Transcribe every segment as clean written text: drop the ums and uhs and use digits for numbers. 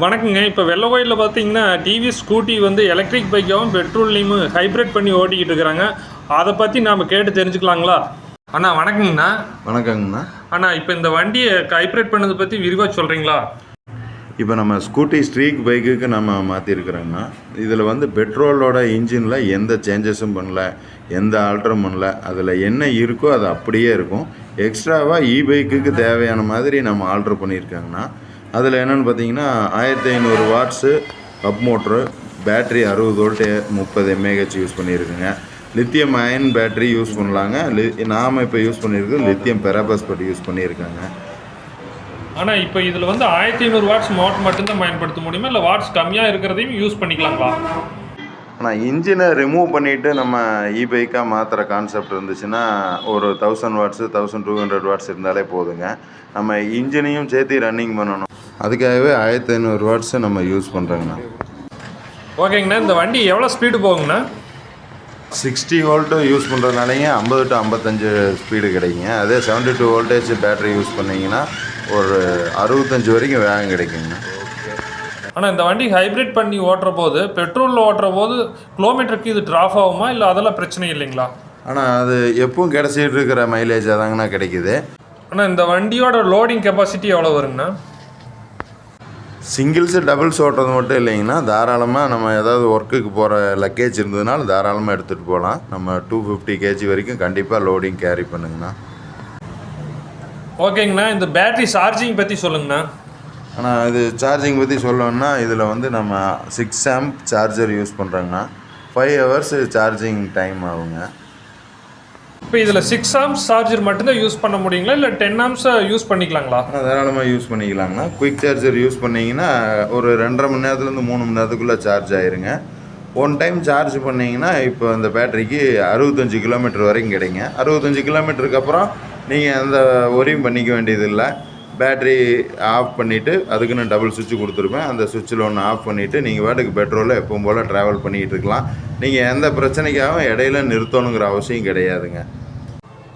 வணக்கங்க. இப்போ வெள்ள கோயிலில் பார்த்தீங்கன்னா, டிவிஎஸ் ஸ்கூட்டி வந்து எலக்ட்ரிக் பைக்காவும், பெட்ரோல்லையும் ஹைப்ரிட் பண்ணி ஓட்டிக்கிட்டு இருக்கிறாங்க. அதை பற்றி நாம் கேட்டு தெரிஞ்சுக்கலாங்களா? அண்ணா வணக்கங்கண்ணா. வணக்கங்கண்ணா. அண்ணா, இப்போ இந்த வண்டியை ஹைப்ரிட் பண்ணதை பற்றி விரிவாக சொல்கிறீங்களா? இப்போ நம்ம ஸ்கூட்டி ஸ்ட்ரீக் பைக்குக்கு நம்ம மாற்றிருக்கிறோங்கண்ணா. இதில் வந்து பெட்ரோலோட இன்ஜினில் எந்த சேஞ்சஸும் பண்ணல, எந்த ஆல்டரும் பண்ணல. அதில் என்ன இருக்கோ அது அப்படியே இருக்கும். எக்ஸ்ட்ராவாக பைக்குக்கு தேவையான மாதிரி நம்ம ஆல்ட்ரு பண்ணியிருக்காங்கண்ணா. அதில் என்னென்னு பார்த்தீங்கன்னா 1500 watts hub motor, battery 60 volt 30 mAh use பண்ணியிருக்குங்க. லித்தியம் அயன் பேட்ரி யூஸ் பண்ணலாங்க. நாம் இப்போ யூஸ் பண்ணியிருக்கோம் லித்தியம் பெராபாஸ்பேட் யூஸ் பண்ணியிருக்காங்க. ஆனால் இப்போ இதில் வந்து 1500 வாட்ஸ் மோட்டர் மட்டும்தான் பயன்படுத்த முடியுமா, இல்லை வாட்ஸ் கம்மியாக இருக்கிறதையும் யூஸ் பண்ணிக்கலாங்களா? ஆனால் இன்ஜினை ரிமூவ் பண்ணிவிட்டு நம்ம பைக்காக மாற்றுற கான்செப்ட் இருந்துச்சுன்னா ஒரு 1000 வாட்ஸு 1200 வாட்ஸ் இருந்தாலே போதுங்க. நம்ம இன்ஜினையும் சேர்த்து ரன்னிங் பண்ணணும். அதுக்காகவே 1500 வாட்ஸை நம்ம யூஸ் பண்ணுறோங்கண்ணா. ஓகேங்கண்ணா. இந்த வண்டி எவ்வளோ ஸ்பீடு போகுங்கண்ணா? 60 வோல்ட்டு யூஸ் பண்ணுறதுனாலேங்க 50 to 55 ஸ்பீடு கிடைக்குங்க. அதே 72 வோல்டேஜ் பேட்டரி யூஸ் பண்ணிங்கன்னா ஒரு 65 வரைக்கும் வேகம் கிடைக்குங்க. ஆனால் இந்த வண்டி ஹைப்ரிட் பண்ணி ஓட்டுற போது, பெட்ரோலில் ஓட்டுற போது கிலோமீட்டருக்கு இது ட்ராப் ஆகுமா, இல்லை அதெல்லாம் பிரச்சனை இல்லைங்களா? ஆனால் அது எப்பவும் கிடச்சிட்டு இருக்கிற மைலேஜாக தாங்கண்ணா கிடைக்குது. ஆனால் இந்த வண்டியோட லோடிங் கெப்பாசிட்டி எவ்வளோ வருங்கண்ணா? சிங்கிள்ஸு டபுள்ஸ் ஓட்டுறது மட்டும் இல்லைங்கன்னா தாராளமாக நம்ம ஏதாவது ஒர்க்குக்கு போகிற லக்கேஜ் இருந்ததுனால தாராளமாக எடுத்துகிட்டு போகலாம். நம்ம 250 kg வரைக்கும் கண்டிப்பாக லோடிங் கேரி பண்ணுங்கண்ணா. ஓகேங்கண்ணா. இந்த பேட்ரி சார்ஜிங் பற்றி சொல்லுங்கண்ணா. ஆனால் இது சார்ஜிங் பற்றி சொல்லணும்னா இதில் வந்து நம்ம 6 amp சார்ஜர் யூஸ் பண்ணுறோங்கண்ணா. 5 hours சார்ஜிங் டைம் ஆகுங்க. இப்போ இதில் 6 amps சார்ஜர் மட்டும்தான் யூஸ் பண்ண முடியுங்களா, இல்லை 10 amps யூஸ் பண்ணிக்கலாங்களா? தாராளமாக யூஸ் பண்ணிக்கலாங்கண்ணா. குயிக் சார்ஜர் யூஸ் பண்ணிங்கன்னா ஒரு 2.5 மணி நேரத்துலேருந்து 3 மணி நேரத்துக்குள்ளே சார்ஜ் ஆயிருங்க. ஒன் டைம் சார்ஜ் பண்ணிங்கன்னா இப்போ அந்த பேட்டரிக்கு 65 கிலோமீட்டர் வரைக்கும் கிடைங்க. 65 கிலோமீட்டருக்கு அப்புறம் நீங்கள் எந்த ஒரியும் பண்ணிக்க வேண்டியதில்லை. பேட்ரி ஆஃப் பண்ணிவிட்டு அதுக்குன்னு டபுள் சுவிட்ச் கொடுத்துருப்பேன். அந்த சுவிட்சில் ஒன்று ஆஃப் பண்ணிவிட்டு நீங்கள் பாட்டுக்கு பெட்ரோலில் எப்பவும் போல் ட்ராவல் பண்ணிகிட்டு இருக்கலாம். நீங்கள் எந்த பிரச்சனைக்காகவும் இடையில நிறுத்தணுங்கிற அவசியம் கிடையாதுங்க.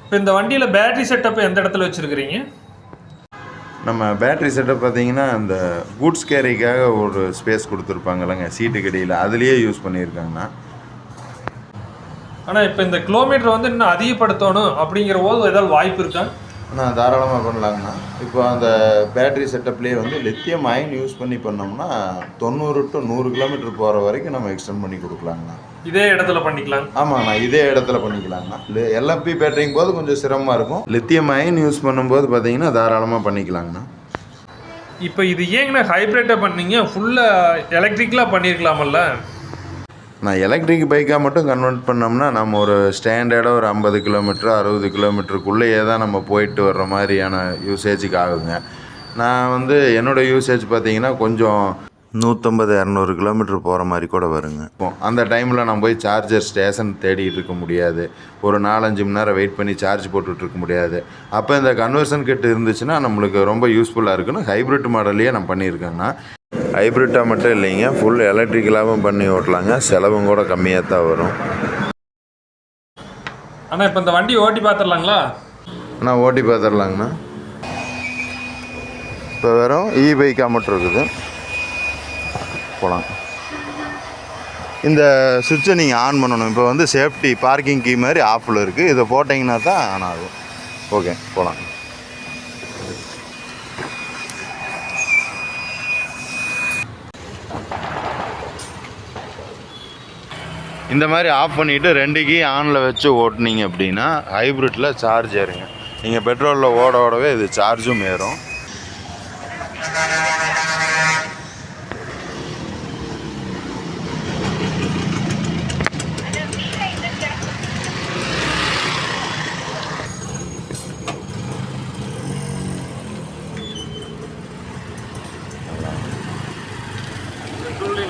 இப்போ இந்த வண்டியில் பேட்டரி செட்டப் எந்த இடத்துல வச்சுருக்கிறீங்க? நம்ம பேட்ரி செட்டப் பார்த்தீங்கன்னா அந்த கூட்ஸ் கேரிக்காக ஒரு ஸ்பேஸ் கொடுத்துருப்பாங்கல்லங்க சீட்டுக்கு இடையில், அதுலேயே யூஸ் பண்ணியிருக்காங்கண்ணா. ஆனால் இப்போ இந்த கிலோமீட்டர் வந்து இன்னும் அதிகப்படுத்தணும் அப்படிங்கிற போது ஏதாவது வாய்ப்பு இருக்கா? ஆனால் தாராளமாக பண்ணலாங்கண்ணா. இப்போ அந்த பேட்ரி செட்டப்லேயே வந்து லித்தியம் அயன் யூஸ் பண்ணி பண்ணோம்னா 90 to 100 கிலோமீட்டர் போகிற வரைக்கும் நம்ம எக்ஸ்டெண்ட் பண்ணி கொடுக்கலாங்கண்ணா. இதே இடத்துல பண்ணிக்கலாம்? ஆமாங்கண்ணா, இதே இடத்துல பண்ணிக்கலாங்கண்ணா. எல்எஃப்பி பேட்டரிங் போது கொஞ்சம் சிரமமாக இருக்கும். லித்தியம் அயன் யூஸ் பண்ணும்போது பார்த்தீங்கன்னா தாராளமாக பண்ணிக்கலாங்கண்ணா. இப்போ இது ஏங்கண்ணா ஹைப்ரிட்டாக பண்ணீங்க? ஃபுல்லாக எலக்ட்ரிக்கலாக பண்ணியிருக்கலாமல்ல? நான் எலக்ட்ரிக் பைக்காக மட்டும் கன்வெர்ட் பண்ணோம்னா நம்ம ஒரு ஸ்டாண்டர்டாக ஒரு 50 கிலோமீட்டர் 60 கிலோமீட்டருக்குள்ளேயே தான் நம்ம போயிட்டு வர்ற மாதிரியான யூசேஜுக்கு ஆகுங்க. நான் வந்து என்னோடய யூசேஜ் பார்த்திங்கன்னா கொஞ்சம் 150-200 கிலோமீட்டர் போகிற மாதிரி கூட வருங்க. இப்போ அந்த டைமில் நான் போய் சார்ஜர் ஸ்டேஷன் தேடிட்டு இருக்க முடியாது. ஒரு 4-5 மணி நேரம் வெயிட் பண்ணி சார்ஜ் போட்டுட்ருக்க முடியாது. அப்போ இந்த கன்வர்ஷன் கிட் இருந்துச்சுன்னா நம்மளுக்கு ரொம்ப யூஸ்ஃபுல்லாக இருக்குன்னு ஹைப்ரிட் மாடல்லையே நான் பண்ணியிருக்கேங்கண்ணா. ஹைப்ரிட்டாக மட்டும் இல்லைங்க, ஃபுல் எலக்ட்ரிக்கலாகவும் பண்ணி ஓட்டலாங்க. செலவும் கூட கம்மியாக தான் வரும். ஆனால் இப்போ இந்த வண்டி ஓட்டி பார்த்துடலாங்களா? ஆனால் ஓட்டி பார்த்துடலாங்கண்ணா. இப்போ வெறும் பைக்காக மட்டும் இருக்குது, போகலாம். இந்த சுவிட்சை நீங்கள் ஆன் பண்ணணும். இப்போ வந்து சேஃப்டி பார்க்கிங் கீ மாதிரி ஆஃபில் இருக்குது. இதை போட்டிங்கன்னா தான் ஆன் ஆகும். ஓகே, போகலாம். இந்த மாதிரி ஆஃப் பண்ணிவிட்டு 2 கீ ஆனில் வச்சு ஓட்டினீங்க அப்படின்னா ஹைப்ரிட்டில் சார்ஜ் ஏறுங்க. நீங்கள் பெட்ரோலில் ஓடவே இது சார்ஜும் ஏறும்.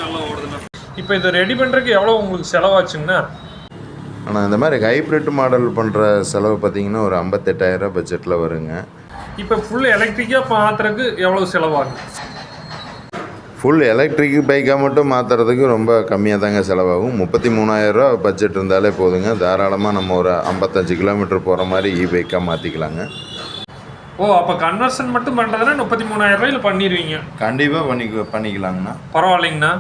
நல்லா ஓடுதுண்ணா. இப்போ இதை ரெடி பண்ணுறதுக்கு எவ்வளோ உங்களுக்கு செலவாச்சுங்கண்ணா? ஆனால் இந்த மாதிரி ஹைப்ரிட் மாடல் பண்ணுற செலவு பார்த்தீங்கன்னா ஒரு 58,000 பட்ஜெட்டில் வருங்க. இப்போ ஃபுல் எலக்ட்ரிக்காக மாற்றுறதுக்கு எவ்வளோ செலவாகும்? ஃபுல் எலக்ட்ரிக் பைக்காக மட்டும் மாற்றுறதுக்கு ரொம்ப கம்மியாக தாங்க செலவாகும். 33,000 பட்ஜெட் இருந்தாலே போதுங்க. தாராளமாக நம்ம ஒரு 55 கிலோமீட்டர் போகிற மாதிரி பைக்காக மாற்றிக்கலாங்க. ஓ அப்போ கன்வர்ஷன் மட்டும் பண்ணுறதுனா 33,000 ரூபாயில் பண்ணிடுவீங்க? கண்டிப்பாக பண்ணிக்கலாங்கண்ணா. பரவாயில்லைங்கண்ணா,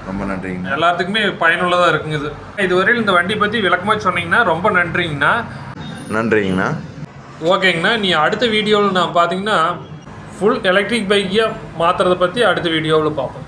ரொம்ப நன்றிங்கண்ணா. எல்லாத்துக்குமே பயனுள்ளதாக இருக்குங்க இது. இதுவரையில் இந்த வண்டி பற்றி விளக்கமாக சொன்னீங்கன்னா ரொம்ப நன்றிங்கண்ணா. நன்றிங்கண்ணா. ஓகேங்கண்ணா, நீ அடுத்த வீடியோவில் நான் பார்த்தீங்கன்னா ஃபுல் எலக்ட்ரிக் பைக்கையாக மாற்றுறதை பற்றி அடுத்த வீடியோவில் பார்ப்போம்.